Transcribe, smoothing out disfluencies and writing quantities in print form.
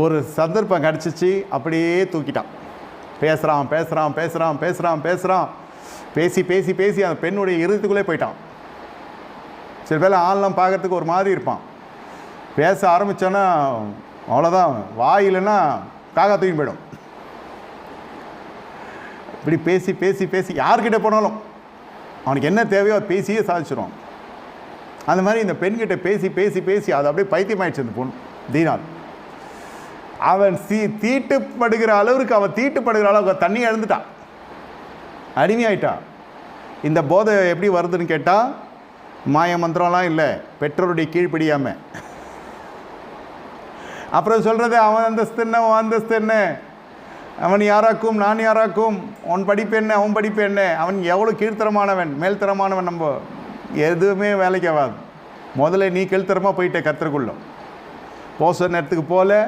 ஒரு சந்தர்ப்பம் கிடச்சிச்சு, அப்படியே தூக்கிட்டான். பேசுகிறான் பேசுகிறான் பேசுகிறான் பேசுகிறான் பேசுகிறான் பேசி பேசி பேசி அந்த பெண்ணுடைய இருதயத்துக்குள்ளே போயிட்டான். சில பேர் ஆள்லாம் பார்க்கறதுக்கு ஒரு மாதிரி இருப்பான். பேச ஆரம்பித்தோன்னா அவ்வளோதான், வாயில்னா காக்கா தூக்கி போயிடும். இப்படி பேசி பேசி பேசி யார்கிட்ட போனாலும் அவனுக்கு என்ன தேவையோ அதை பேசியே சாதிச்சிடுவான். அந்த மாதிரி இந்த பெண்கிட்ட பேசி பேசி பேசி அது அப்படியே பைத்தியமாயிடுச்சு அந்த பொண்ணு தீனாள். அவன் தீட்டுப்படுகிற அளவுக்கு அவன் தீட்டுப்படுகிற அளவுக்கு தண்ணி இழந்துட்டான், அடிமையாயிட்டான். இந்த போதை எப்படி வருதுன்னு கேட்டால் மாய மந்திரம்லாம் இல்லை, பெற்றோருடைய கீழ்ப்படியாமல். அப்புறம் சொல்கிறது அவன் அந்தஸ்து என்ன அவன் அந்தஸ்து என்ன, அவன் யாராக்கும் நான் யாராக்கும், அவன் படிப்பு என்ன அவன் படிப்பு என்ன, அவன் எவ்வளோ கீழ்த்தரமானவன் மேல்தரமானவன், நம்ம எதுவுமே வேலைக்கு ஆகாது. முதல்ல நீ கீழ்த்தரமாக போயிட்ட கற்றுக்குள்ள போச நேரத்துக்கு போல